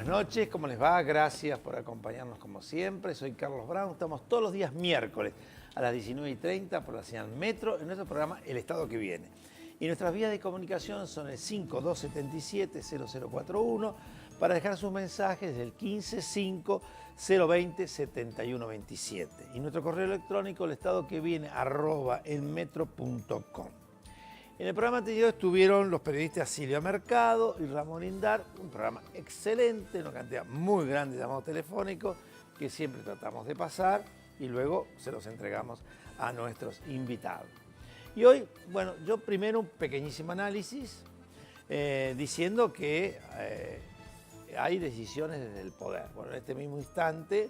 noches, ¿cómo les va? Gracias por acompañarnos como siempre. Soy Carlos Brown, estamos todos los días miércoles a las 19:30 por la señal Metro en nuestro programa El Estado que Viene. Y nuestras vías de comunicación son el 5277-0041 para dejar sus mensajes del 155-020-7127. Y nuestro correo electrónico, elestadoqueviene@elmetro.com. En el programa anterior estuvieron los periodistas Silvia Mercado y Ramón Indar, un programa excelente, una cantidad muy grande de llamados telefónicos que siempre tratamos de pasar y luego se los entregamos a nuestros invitados. Y hoy, bueno, yo primero un pequeñísimo análisis diciendo que hay decisiones desde el poder. Bueno, en este mismo instante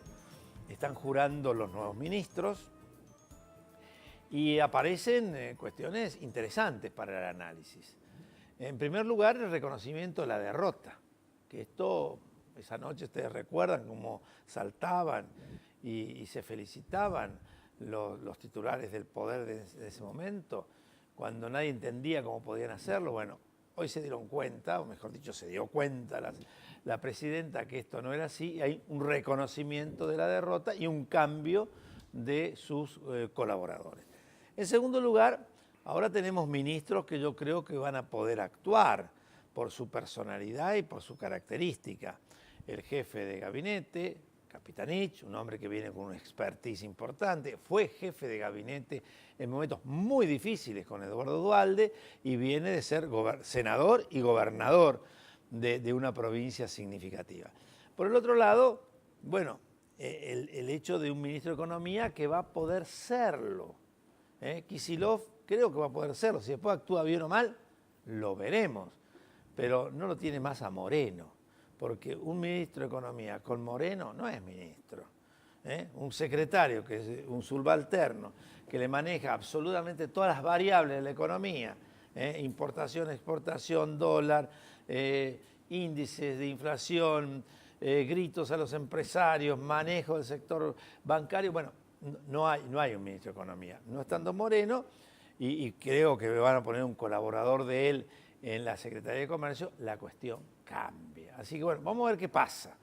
están jurando los nuevos ministros y aparecen cuestiones interesantes para el análisis. En primer lugar, el reconocimiento de la derrota, que esa noche ustedes recuerdan cómo saltaban y se felicitaban los titulares del poder de ese momento, cuando nadie entendía cómo podían hacerlo. Bueno, hoy se dieron cuenta, o mejor dicho, se dio cuenta la presidenta que esto no era así, y hay un reconocimiento de la derrota y un cambio de sus colaboradores. En segundo lugar, ahora tenemos ministros que yo creo que van a poder actuar por su personalidad y por su característica. El jefe de gabinete, Capitanich, un hombre que viene con una expertise importante, fue jefe de gabinete en momentos muy difíciles con Eduardo Duhalde y viene de ser senador y gobernador de una provincia significativa. Por el otro lado, bueno, el hecho de un ministro de Economía que va a poder serlo. Kicillof creo que va a poder serlo, si después actúa bien o mal, lo veremos, pero no lo tiene más a Moreno, porque un ministro de Economía con Moreno no es ministro. Un secretario que es un subalterno, que le maneja absolutamente todas las variables de la economía, importación, exportación, dólar, índices de inflación, gritos a los empresarios, manejo del sector bancario, bueno, no hay un ministro de Economía. No estando Moreno, y creo que van a poner un colaborador de él en la Secretaría de Comercio, la cuestión cambia. Así que bueno, vamos a ver qué pasa.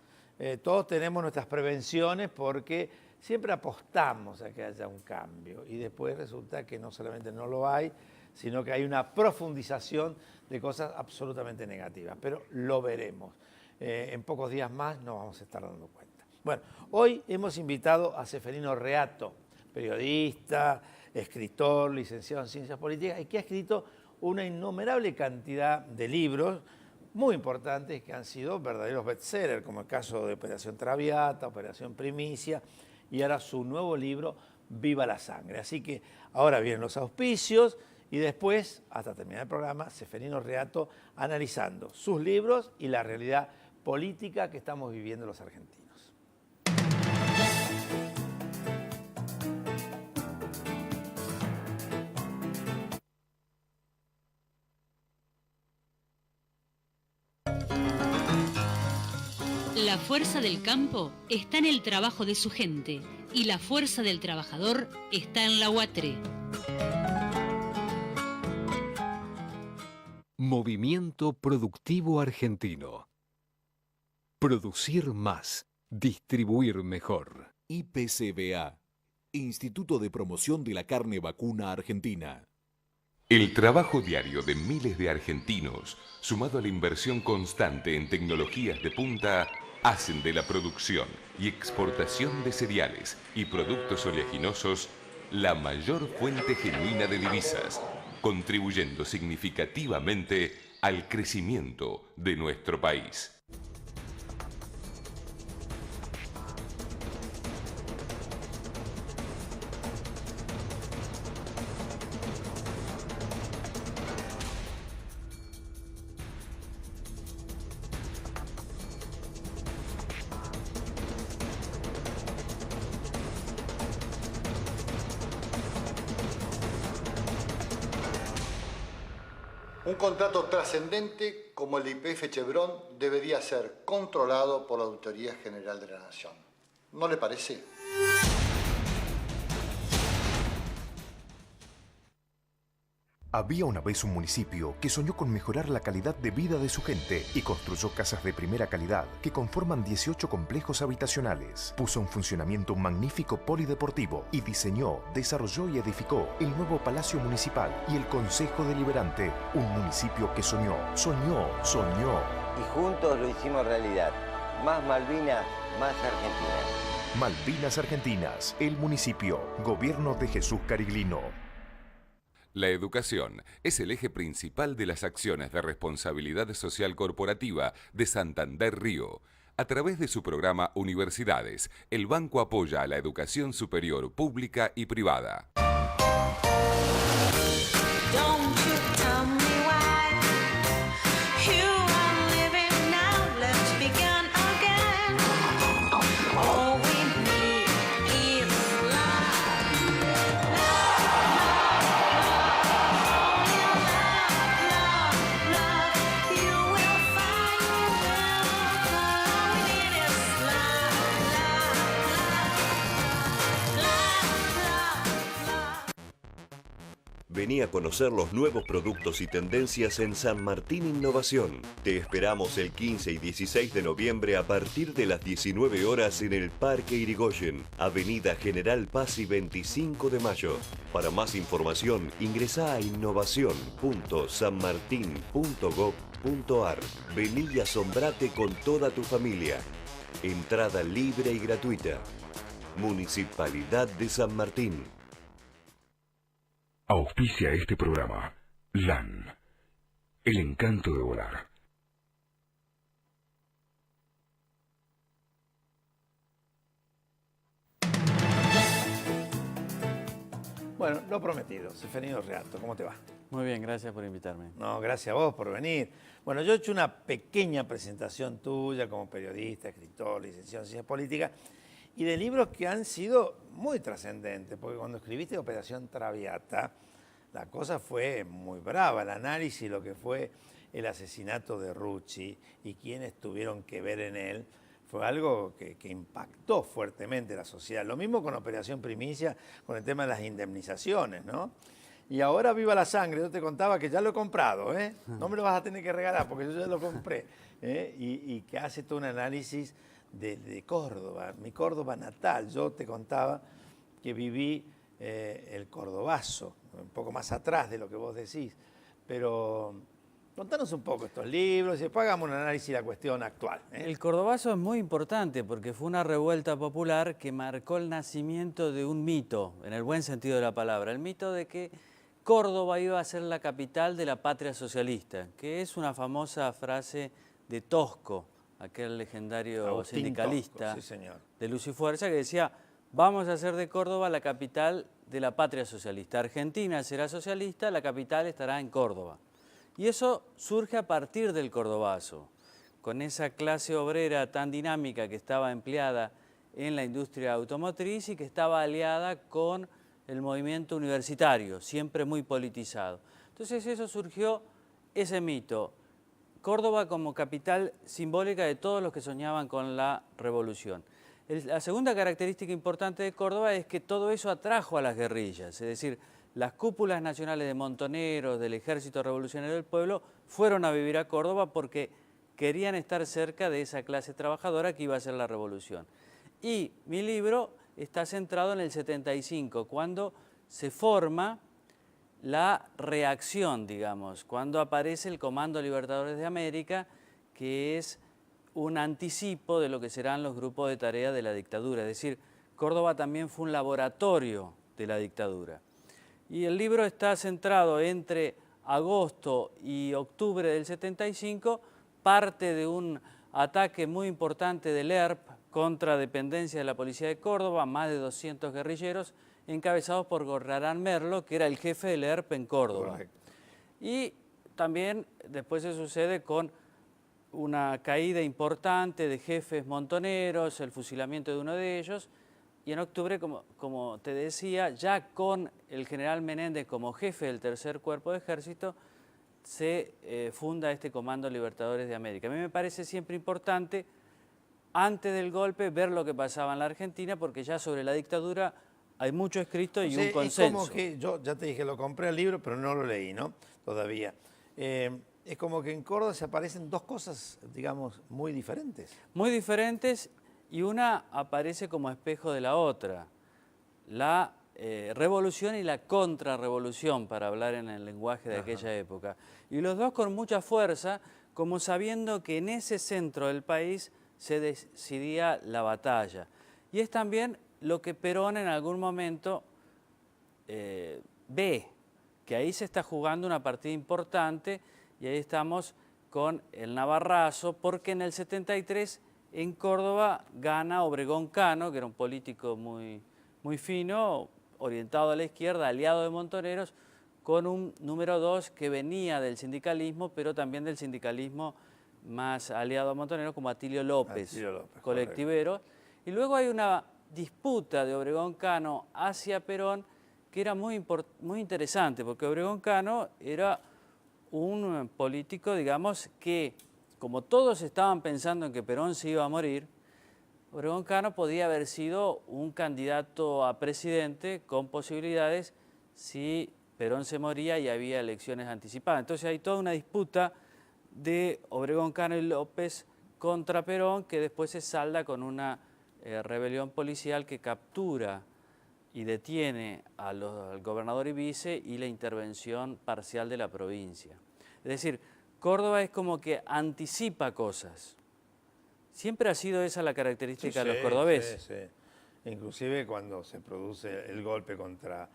Todos tenemos nuestras prevenciones porque siempre apostamos a que haya un cambio y después resulta que no solamente no lo hay, sino que hay una profundización de cosas absolutamente negativas. Pero lo veremos. En pocos días más nos vamos a estar dando cuenta. Bueno, hoy hemos invitado a Ceferino Reato, periodista, escritor, licenciado en Ciencias Políticas y que ha escrito una innumerable cantidad de libros muy importantes que han sido verdaderos bestsellers, como el caso de Operación Traviata, Operación Primicia y ahora su nuevo libro, Viva la Sangre. Así que ahora vienen los auspicios y después, hasta terminar el programa, Ceferino Reato analizando sus libros y la realidad política que estamos viviendo los argentinos. La fuerza del campo está en el trabajo de su gente y la fuerza del trabajador está en la UATRE. Movimiento Productivo Argentino. Producir más, distribuir mejor. IPCBA, Instituto de Promoción de la Carne Vacuna Argentina. El trabajo diario de miles de argentinos, sumado a la inversión constante en tecnologías de punta, hacen de la producción y exportación de cereales y productos oleaginosos la mayor fuente genuina de divisas, contribuyendo significativamente al crecimiento de nuestro país. Un contrato trascendente como el de YPF Chevron debería ser controlado por la Auditoría General de la Nación. ¿No le parece? Había una vez un municipio que soñó con mejorar la calidad de vida de su gente y construyó casas de primera calidad que conforman 18 complejos habitacionales. Puso en funcionamiento un magnífico polideportivo y diseñó, desarrolló y edificó el nuevo Palacio Municipal y el Consejo Deliberante. Un municipio que soñó. Y juntos lo hicimos realidad. Más Malvinas, más Argentina. Malvinas Argentinas, el municipio, gobierno de Jesús Cariglino. La educación es el eje principal de las acciones de responsabilidad social corporativa de Santander Río. A través de su programa Universidades, el banco apoya a la educación superior pública y privada. Vení a conocer los nuevos productos y tendencias en San Martín Innovación. Te esperamos el 15 y 16 de noviembre a partir de las 19 horas en el Parque Irigoyen, Avenida General Paz y 25 de Mayo. Para más información, ingresá a innovación.sanmartin.gov.ar. Vení y asombrate con toda tu familia. Entrada libre y gratuita. Municipalidad de San Martín. Auspicia este programa. LAN. El encanto de volar. Bueno, lo prometido. Seferino Rialto, ¿cómo te va? Muy bien, gracias por invitarme. No, gracias a vos por venir. Bueno, yo he hecho una pequeña presentación tuya como periodista, escritor, licenciado en Ciencias Políticas y de libros que han sido muy trascendentes, porque cuando escribiste Operación Traviata, la cosa fue muy brava, el análisis, lo que fue el asesinato de Rucci y quienes tuvieron que ver en él, fue algo que impactó fuertemente la sociedad. Lo mismo con Operación Primicia, con el tema de las indemnizaciones, ¿no? Y ahora Viva la Sangre, yo te contaba que ya lo he comprado, ¿eh? No me lo vas a tener que regalar porque yo ya lo compré, ¿eh? Y que hace todo un análisis de Córdoba, mi Córdoba natal. Yo te contaba que viví el cordobazo, un poco más atrás de lo que vos decís, pero contanos un poco estos libros y después hagamos un análisis de la cuestión actual, ¿eh? El cordobazo es muy importante porque fue una revuelta popular que marcó el nacimiento de un mito, en el buen sentido de la palabra, el mito de que Córdoba iba a ser la capital de la patria socialista, que es una famosa frase de Tosco, aquel legendario Agustín sindicalista Tosco, sí, señor, de Luz y Fuerza, que decía: vamos a hacer de Córdoba la capital de la patria socialista. Argentina será socialista, la capital estará en Córdoba. Y eso surge a partir del cordobazo, con esa clase obrera tan dinámica que estaba empleada en la industria automotriz y que estaba aliada con el movimiento universitario, siempre muy politizado. Entonces eso surgió, ese mito, Córdoba como capital simbólica de todos los que soñaban con la revolución. La segunda característica importante de Córdoba es que todo eso atrajo a las guerrillas, es decir, las cúpulas nacionales de montoneros, del Ejército Revolucionario del Pueblo, fueron a vivir a Córdoba porque querían estar cerca de esa clase trabajadora que iba a hacer la revolución. Y mi libro está centrado en el 75, cuando se forma la reacción, digamos, cuando aparece el Comando Libertadores de América, que es un anticipo de lo que serán los grupos de tarea de la dictadura. Es decir, Córdoba también fue un laboratorio de la dictadura. Y el libro está centrado entre agosto y octubre del 75, parte de un ataque muy importante del ERP contra dependencia de la policía de Córdoba, más de 200 guerrilleros, encabezados por Gorrarán Merlo, que era el jefe del ERP en Córdoba. Correcto. Y también después se sucede con una caída importante de jefes montoneros, el fusilamiento de uno de ellos, y en octubre, como te decía, ya con el general Menéndez como jefe del tercer cuerpo de ejército, se funda este Comando Libertadores de América. A mí me parece siempre importante, antes del golpe, ver lo que pasaba en la Argentina, porque ya sobre la dictadura hay mucho escrito y O sea, un consenso. Es como que, yo ya te dije, lo compré el libro, pero no lo leí, ¿no? Todavía. Es como que en Córdoba se aparecen dos cosas, digamos, muy diferentes. Muy diferentes, y una aparece como espejo de la otra. La revolución y la contrarrevolución, para hablar en el lenguaje de aquella época. Y los dos con mucha fuerza, como sabiendo que en ese centro del país se decidía la batalla. Y es también lo que Perón en algún momento ve, que ahí se está jugando una partida importante, y ahí estamos con el Navarrazo, porque en el 73 en Córdoba gana Obregón Cano, que era un político muy fino, orientado a la izquierda, aliado de Montoneros, con un número 2 que venía del sindicalismo, pero también del sindicalismo más aliado a Montoneros, como Atilio López, colectivero. Correcto. Y luego hay una disputa de Obregón Cano hacia Perón, que era muy interesante, porque Obregón Cano era un político, digamos, que como todos estaban pensando en que Perón se iba a morir, Obregón Cano podía haber sido un candidato a presidente con posibilidades si Perón se moría y había elecciones anticipadas. Entonces hay toda una disputa de Obregón Cano y López contra Perón, que después se salda con una rebelión policial que captura y detiene al gobernador y vice, y la intervención parcial de la provincia. Es decir, Córdoba es como que anticipa cosas. Siempre ha sido esa la característica de los cordobeses. Sí. Inclusive cuando se produce el golpe contra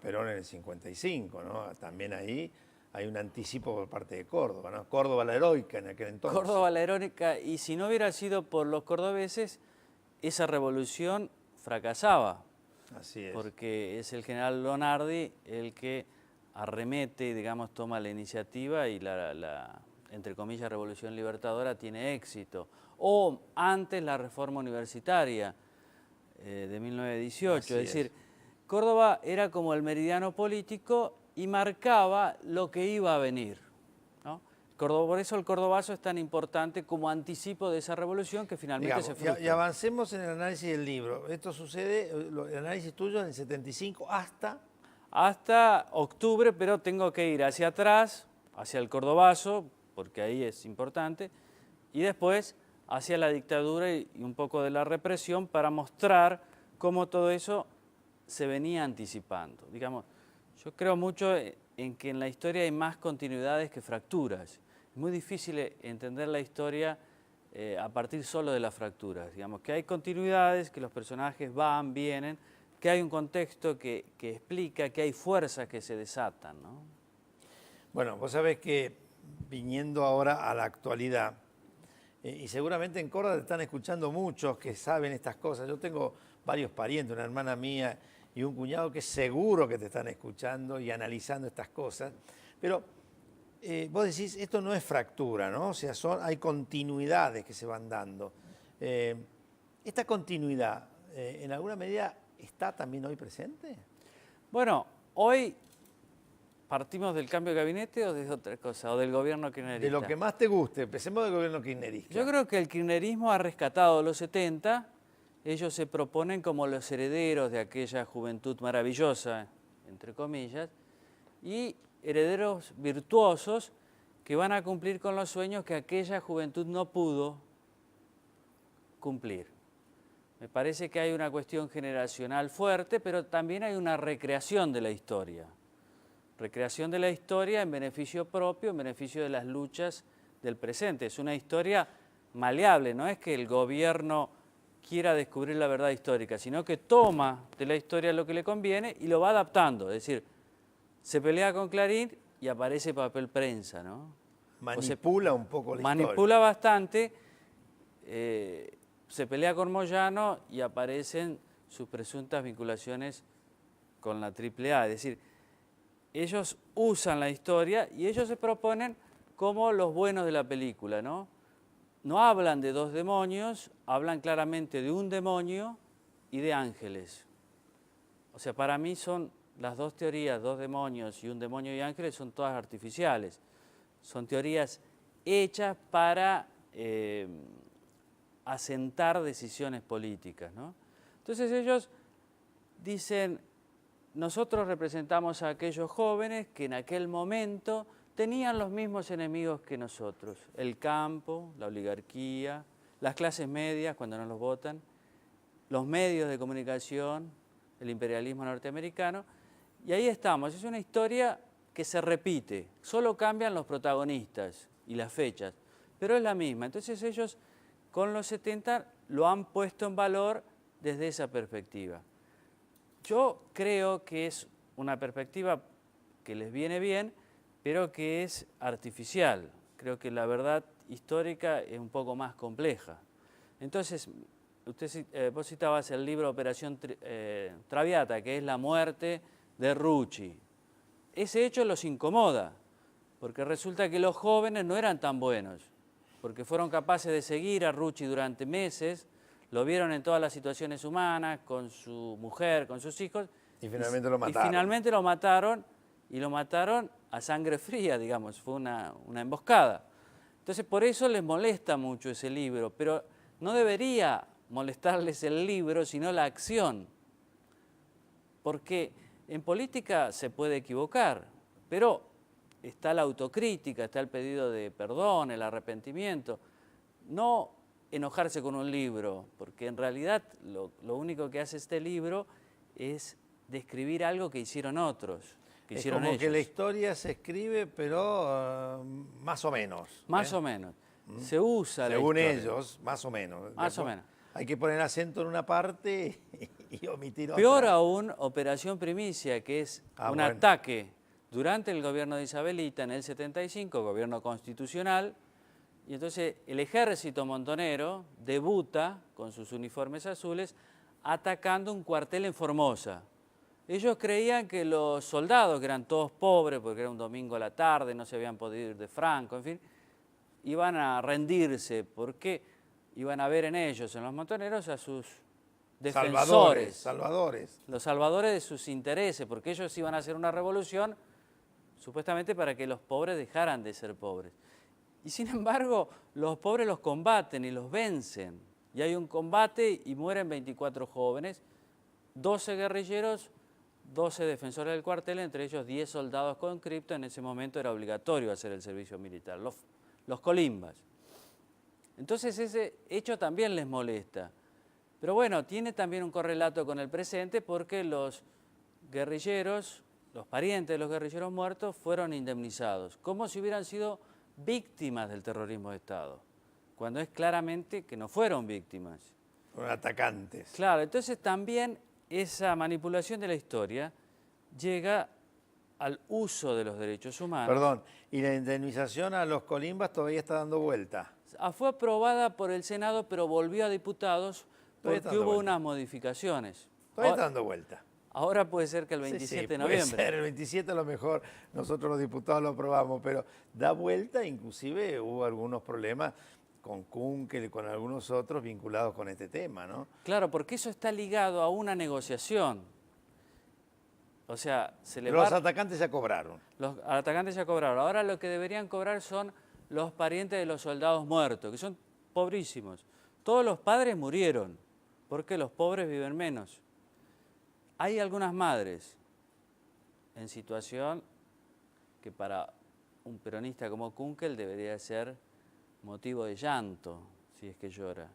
Perón en el 55, ¿no? También ahí hay un anticipo por parte de Córdoba, ¿no? Córdoba la heroica en aquel entonces. Córdoba la heroica, y si no hubiera sido por los cordobeses, esa revolución fracasaba. Así es. Porque es el general Lonardi el que arremete, digamos, toma la iniciativa, y la entre comillas, revolución libertadora tiene éxito. O antes la reforma universitaria de 1918. Es decir, Córdoba era como el meridiano político y marcaba lo que iba a venir, ¿no? Por eso el cordobazo es tan importante como anticipo de esa revolución que finalmente se frustra. Y avancemos en el análisis del libro. Esto sucede, el análisis tuyo en el 75 hasta octubre, pero tengo que ir hacia atrás, hacia el cordobazo, porque ahí es importante, y después hacia la dictadura y un poco de la represión, para mostrar cómo todo eso se venía anticipando. Digamos, yo creo mucho en que en la historia hay más continuidades que fracturas. Es muy difícil entender la historia a partir solo de las fracturas. Digamos que hay continuidades, que los personajes van, vienen, que hay un contexto que explica, que hay fuerzas que se desatan, ¿no? Bueno, vos sabés que viniendo ahora a la actualidad, y seguramente en Córdoba te están escuchando muchos que saben estas cosas. Yo tengo varios parientes, una hermana mía y un cuñado que seguro que te están escuchando y analizando estas cosas. Pero vos decís, esto no es fractura, ¿no? O sea, hay continuidades que se van dando. ¿Esta continuidad en alguna medida está también hoy presente? Bueno, hoy ¿partimos del cambio de gabinete o de otra cosa? ¿O del gobierno kirchnerista? De lo que más te guste. Empecemos del gobierno kirchnerista. Yo creo que el kirchnerismo ha rescatado los 70. Ellos se proponen como los herederos de aquella juventud maravillosa, entre comillas, y herederos virtuosos que van a cumplir con los sueños que aquella juventud no pudo cumplir. Me parece que hay una cuestión generacional fuerte, pero también hay una recreación de la historia. Recreación de la historia en beneficio propio, en beneficio de las luchas del presente. Es una historia maleable, no es que el gobierno quiera descubrir la verdad histórica, sino que toma de la historia lo que le conviene y lo va adaptando. Es decir, se pelea con Clarín y aparece papel prensa, ¿no? Manipula un poco la historia. Manipula bastante, se pelea con Moyano y aparecen sus presuntas vinculaciones con la AAA. Es decir, ellos usan la historia y ellos se proponen como los buenos de la película, ¿no? No hablan de dos demonios, hablan claramente de un demonio y de ángeles. O sea, para mí son las dos teorías, dos demonios y un demonio y ángeles, son todas artificiales. Son teorías hechas para asentar decisiones políticas, ¿no? Entonces ellos dicen, nosotros representamos a aquellos jóvenes que en aquel momento tenían los mismos enemigos que nosotros, el campo, la oligarquía, las clases medias cuando no los votan, los medios de comunicación, el imperialismo norteamericano, y ahí estamos. Es una historia que se repite, solo cambian los protagonistas y las fechas, pero es la misma. Entonces ellos con los 70 lo han puesto en valor desde esa perspectiva. Yo creo que es una perspectiva que les viene bien, pero que es artificial. Creo que la verdad histórica es un poco más compleja. Entonces, vos citabas el libro Operación Traviata, que es la muerte de Rucci. Ese hecho los incomoda, porque resulta que los jóvenes no eran tan buenos, porque fueron capaces de seguir a Rucci durante meses, lo vieron en todas las situaciones humanas, con su mujer, con sus hijos. Y finalmente lo mataron. Y finalmente lo mataron, y lo mataron a sangre fría, digamos, fue una emboscada. Entonces por eso les molesta mucho ese libro, pero no debería molestarles el libro, sino la acción. Porque en política se puede equivocar, pero está la autocrítica, está el pedido de perdón, el arrepentimiento. No enojarse con un libro, porque en realidad lo único que hace este libro es describir algo que hicieron otros, que hicieron ellos. Es como que la historia se escribe, pero más o menos. Más o menos. Se usa según la historia. ellos, más o menos. Más o menos. Hay que poner acento en una parte y omitir otra. Peor aún, Operación Primicia, que es un ataque durante el gobierno de Isabelita en el 75, gobierno constitucional, y entonces el ejército montonero debuta con sus uniformes azules atacando un cuartel en Formosa. Ellos creían que los soldados, que eran todos pobres porque era un domingo a la tarde, no se habían podido ir de Franco, en fin, iban a rendirse porque iban a ver en ellos, en los montoneros, a sus defensores. Salvadores. Los salvadores de sus intereses, porque ellos iban a hacer una revolución supuestamente para que los pobres dejaran de ser pobres. Y sin embargo, los pobres los combaten y los vencen. Y hay un combate y mueren 24 jóvenes, 12 guerrilleros, 12 defensores del cuartel, entre ellos 10 soldados con cripto. En ese momento era obligatorio hacer el servicio militar, los colimbas. Entonces ese hecho también les molesta. Pero bueno, tiene también un correlato con el presente porque los guerrilleros, los parientes de los guerrilleros muertos fueron indemnizados, como si hubieran sido víctimas del terrorismo de Estado, cuando es claramente que no fueron víctimas. Fueron atacantes. Claro, entonces también esa manipulación de la historia llega al uso de los derechos humanos. Perdón, y la indemnización a los colimbas todavía está dando vuelta. Fue aprobada por el Senado, pero volvió a diputados porque hubo unas modificaciones. Todavía está dando vuelta. Ahora puede ser que el 27 de noviembre. Puede ser, el 27 a lo mejor nosotros los diputados lo aprobamos, pero da vuelta, inclusive hubo algunos problemas con Kunkel y con algunos otros vinculados con este tema, ¿no? Claro, porque eso está ligado a una negociación. O sea, los atacantes ya cobraron. Los atacantes ya cobraron. Ahora lo que deberían cobrar son los parientes de los soldados muertos, que son pobrísimos. Todos los padres murieron, porque los pobres viven menos. Hay algunas madres en situación que para un peronista como Kunkel debería ser motivo de llanto, si es que llora.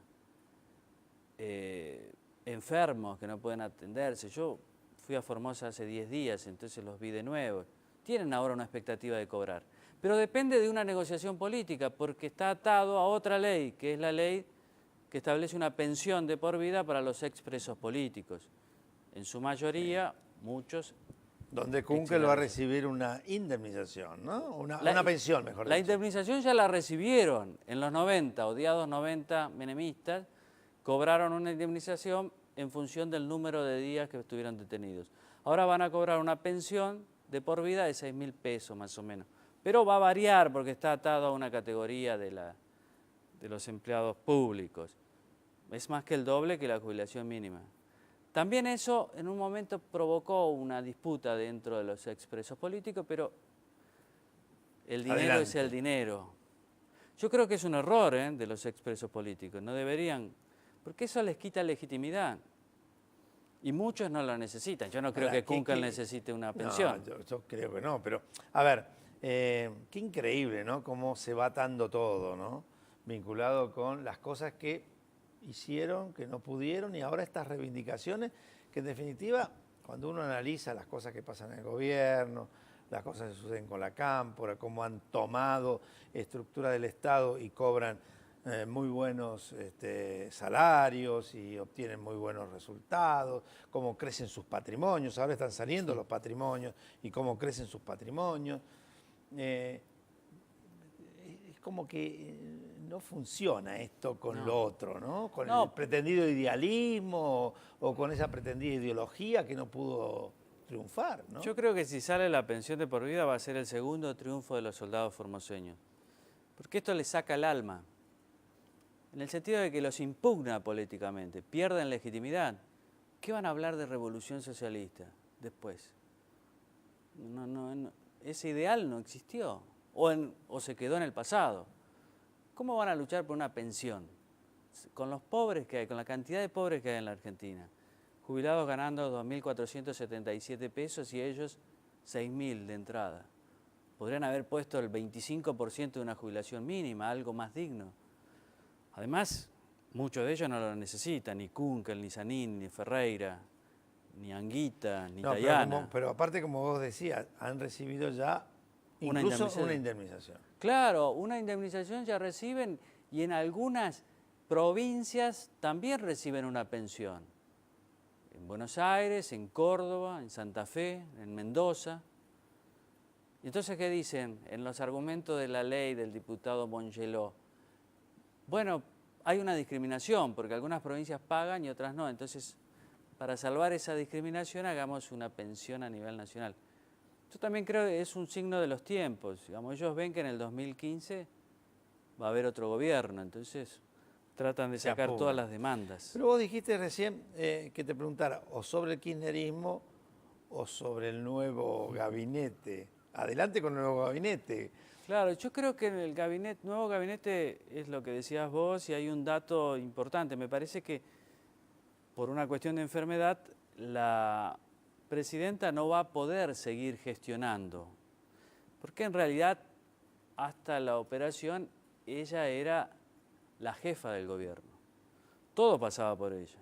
Enfermos que no pueden atenderse. Yo fui a Formosa hace 10 días, entonces los vi de nuevo. Tienen ahora una expectativa de cobrar. Pero depende de una negociación política, porque está atado a otra ley, que es la ley que establece una pensión de por vida para los expresos políticos. En su mayoría, muchos... Donde Kunkel va a recibir una indemnización, ¿no? Una pensión, mejor dicho. La indemnización ya la recibieron en los 90, odiados 90 menemistas, cobraron una indemnización en función del número de días que estuvieron detenidos. Ahora van a cobrar una pensión de por vida de 6.000 pesos más o menos. Pero va a variar porque está atado a una categoría de los empleados públicos. Es más que el doble que la jubilación mínima. También eso en un momento provocó una disputa dentro de los expresos políticos, pero el dinero es el dinero. Yo creo que es un error de los expresos políticos, no deberían, porque eso les quita legitimidad. Y muchos no lo necesitan. Yo no creo que Kunkel necesite una pensión. No, yo creo que no, pero a ver, qué increíble, ¿no? Cómo se va atando todo, ¿no? Vinculado con las cosas que hicieron, que no pudieron, y ahora estas reivindicaciones que en definitiva, cuando uno analiza las cosas que pasan en el gobierno, las cosas que suceden con la cámpora, cómo han tomado estructura del Estado y cobran muy buenos salarios y obtienen muy buenos resultados, cómo crecen sus patrimonios, ahora están saliendo los patrimonios y cómo crecen sus patrimonios. Es como que no funciona esto con lo otro, ¿no? Con el pretendido idealismo o con esa pretendida ideología que no pudo triunfar, ¿no? Yo creo que si sale la pensión de por vida va a ser el segundo triunfo de los soldados formoseños, porque esto les saca el alma, en el sentido de que los impugna políticamente, pierden legitimidad. ¿Qué van a hablar de revolución socialista después? Ese ideal no existió o se quedó en el pasado. ¿Cómo van a luchar por una pensión? Con los pobres que hay, con la cantidad de pobres que hay en la Argentina. Jubilados ganando 2.477 pesos y ellos 6.000 de entrada. Podrían haber puesto el 25% de una jubilación mínima, algo más digno. Además, muchos de ellos no lo necesitan, ni Kunkel, ni Sanín, ni Ferreira, ni Anguita, ni Dayana. Pero aparte, como vos decías, han recibido ya incluso una indemnización. Claro, una indemnización ya reciben y en algunas provincias también reciben una pensión. En Buenos Aires, en Córdoba, en Santa Fe, en Mendoza. Y entonces, ¿qué dicen en los argumentos de la ley del diputado Mongeló? Bueno, hay una discriminación porque algunas provincias pagan y otras no. Entonces, para salvar esa discriminación, hagamos una pensión a nivel nacional. Yo también creo que es un signo de los tiempos. Digamos, ellos ven que en el 2015 va a haber otro gobierno, entonces tratan de sacar todas las demandas. Pero vos dijiste recién que te preguntara o sobre el kirchnerismo o sobre el nuevo gabinete. Adelante con el nuevo gabinete. Claro, yo creo que en el nuevo gabinete es lo que decías vos y hay un dato importante. Me parece que por una cuestión de enfermedad la presidenta no va a poder seguir gestionando, porque en realidad hasta la operación ella era la jefa del gobierno. Todo pasaba por ella.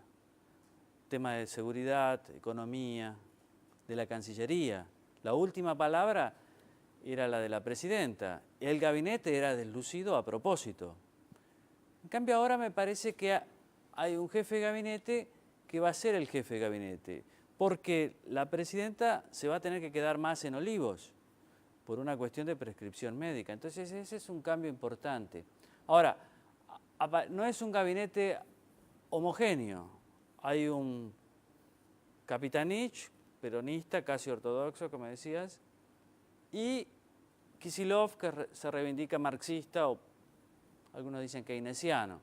Tema de seguridad, economía, de la Cancillería. La última palabra era la de la presidenta. El gabinete era deslucido a propósito. En cambio ahora me parece que hay un jefe de gabinete que va a ser el jefe de gabinete, porque la presidenta se va a tener que quedar más en Olivos por una cuestión de prescripción médica. Entonces ese es un cambio importante. Ahora, no es un gabinete homogéneo. Hay un Capitanich, peronista, casi ortodoxo, como decías, y Kicillof, que se reivindica marxista o algunos dicen keynesiano.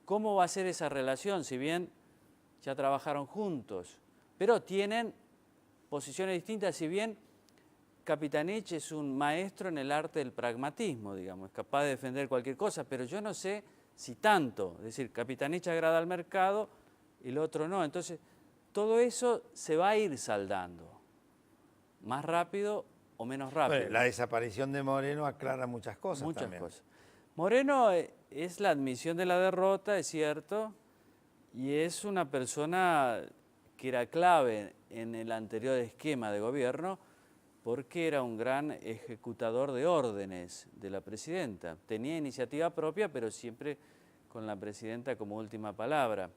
¿Cómo va a ser esa relación? Si bien ya trabajaron juntos, pero tienen posiciones distintas, si bien Capitanich es un maestro en el arte del pragmatismo, digamos, es capaz de defender cualquier cosa, pero yo no sé si tanto, es decir, Capitanich agrada al mercado, el otro no, entonces todo eso se va a ir saldando, más rápido o menos rápido. Bueno, la desaparición de Moreno aclara muchas cosas. Muchas también. cosas. Moreno es la admisión de la derrota, es cierto, y es una persona que era clave en el anterior esquema de gobierno porque era un gran ejecutador de órdenes de la presidenta. Tenía iniciativa propia, pero siempre con la presidenta como última palabra.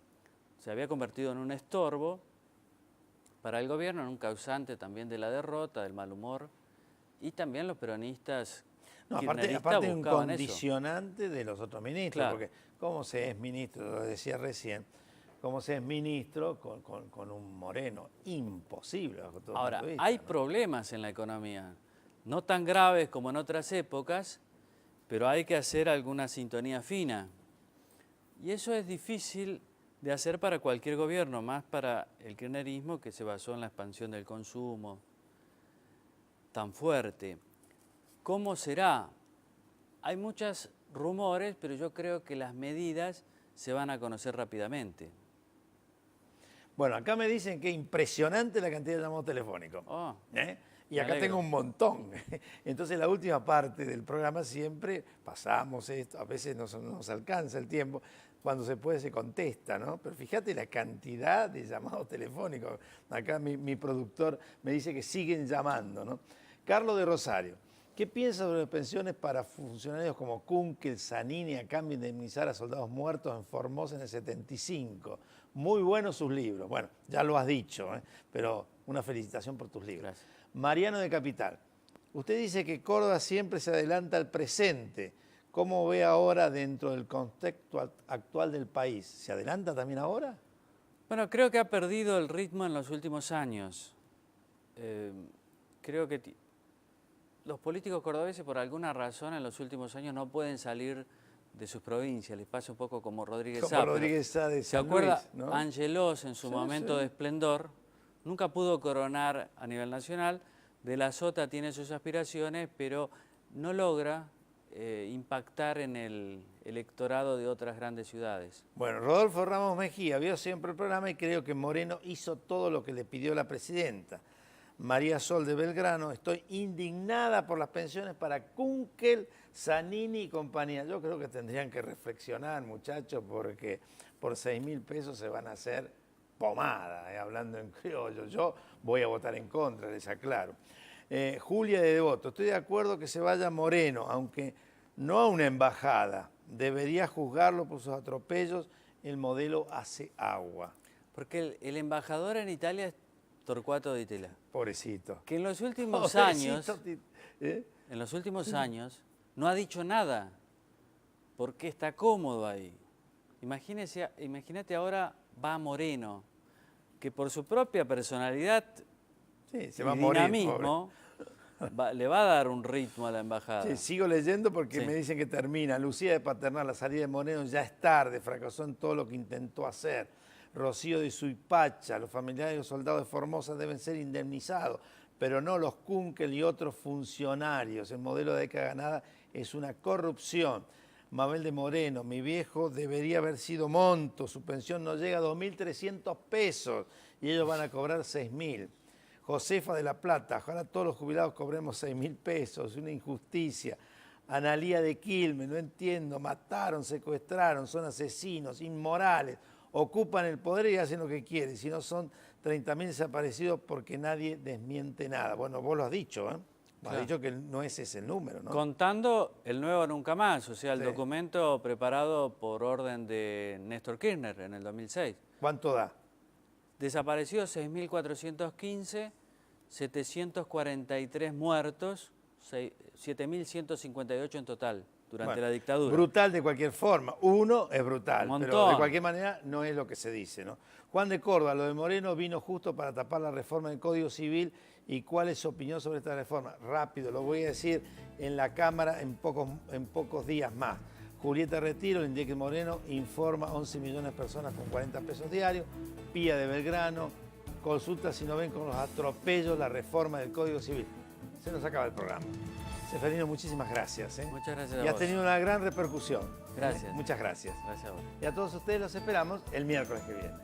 Se había convertido en un estorbo para el gobierno, en un causante también de la derrota, del mal humor, y también los peronistas aparte un condicionante de los otros ministros, claro. Porque cómo se es ministro, lo decía recién, cómo se es ministro con un Moreno, imposible. Bajo todo Ahora, punto de vista, hay problemas en la economía, no tan graves como en otras épocas, pero hay que hacer alguna sintonía fina. Y eso es difícil de hacer para cualquier gobierno, más para el kirchnerismo que se basó en la expansión del consumo tan fuerte. ¿Cómo será? Hay muchos rumores, pero yo creo que las medidas se van a conocer rápidamente. Bueno, acá me dicen que es impresionante la cantidad de llamados telefónicos. Oh, Y acá tengo un montón. Entonces la última parte del programa siempre pasamos esto, a veces no nos alcanza el tiempo, cuando se puede se contesta, ¿no? Pero fíjate la cantidad de llamados telefónicos. Acá mi productor me dice que siguen llamando, ¿no? Carlos de Rosario, ¿qué piensa sobre las pensiones para funcionarios como Kunkel, Zanini a cambio de indemnizar a soldados muertos en Formosa en el 75? Muy buenos sus libros. Bueno, ya lo has dicho, pero una felicitación por tus libros. Gracias. Mariano de Capital, usted dice que Córdoba siempre se adelanta al presente. ¿Cómo ve ahora dentro del contexto actual del país? ¿Se adelanta también ahora? Bueno, creo que ha perdido el ritmo en los últimos años. Creo que los políticos cordobeses, por alguna razón, en los últimos años no pueden salir de sus provincias. Les pasa un poco como Rodríguez Sá. Rodríguez Sá de ¿Se San acuerda? Luis, ¿no? Angelos, en su momento de esplendor, nunca pudo coronar a nivel nacional. De la Sota tiene sus aspiraciones, pero no logra impactar en el electorado de otras grandes ciudades. Bueno, Rodolfo Ramos Mejía vio siempre el programa y creo que Moreno hizo todo lo que le pidió la presidenta. María Sol de Belgrano, estoy indignada por las pensiones para Kunkel, Zanini y compañía. Yo creo que tendrían que reflexionar, muchachos, porque por 6.000 pesos se van a hacer pomada, hablando en criollo. Yo voy a votar en contra, les aclaro. Julia de Devoto, estoy de acuerdo que se vaya Moreno, aunque no a una embajada. Debería juzgarlo por sus atropellos, el modelo hace agua. Porque el embajador en Italia es Torcuato Di Tella. Pobrecito. Que en los últimos años, no ha dicho nada, porque está cómodo ahí. Imagínate ahora va Moreno, que por su propia personalidad se va a dinamismo, le va a dar un ritmo a la embajada. Sí, sigo leyendo porque me dicen que termina. Lucía de Paternal, la salida de Moreno ya es tarde, fracasó en todo lo que intentó hacer. Rocío de Suipacha, los familiares de los soldados de Formosa deben ser indemnizados, pero no los Kunkel y otros funcionarios. El modelo de década ganada es una corrupción. Mabel de Moreno, mi viejo debería haber sido monto, su pensión no llega a 2.300 pesos y ellos van a cobrar 6.000. Josefa de la Plata, ojalá todos los jubilados cobremos 6.000 pesos, una injusticia. Analía de Quilmes, no entiendo, mataron, secuestraron, son asesinos, inmorales, ocupan el poder y hacen lo que quieren, si no son 30.000 desaparecidos porque nadie desmiente nada. Bueno, vos lo has dicho, ¿eh? Has dicho que no es ese el número, ¿no? Contando el nuevo Nunca Más, o sea, el documento preparado por orden de Néstor Kirchner en el 2006. ¿Cuánto da? Desaparecidos 6.415, 743 muertos, 7.158 en total durante la dictadura. Brutal de cualquier forma. Uno es brutal, Un pero de cualquier manera no es lo que se dice, ¿no? Juan de Córdoba, lo de Moreno vino justo para tapar la reforma del Código Civil. ¿Y cuál es su opinión sobre esta reforma? Rápido, lo voy a decir en la Cámara en pocos días más. Julieta Retiro, Lindeque Moreno, informa 11 millones de personas con 40 pesos diarios. Pía de Belgrano, consulta si no ven con los atropellos la reforma del Código Civil. Se nos acaba el programa. Seferino, muchísimas gracias. Muchas gracias a vos. Y has tenido una gran repercusión. Gracias. Muchas gracias. Gracias a vos. Y a todos ustedes los esperamos el miércoles que viene.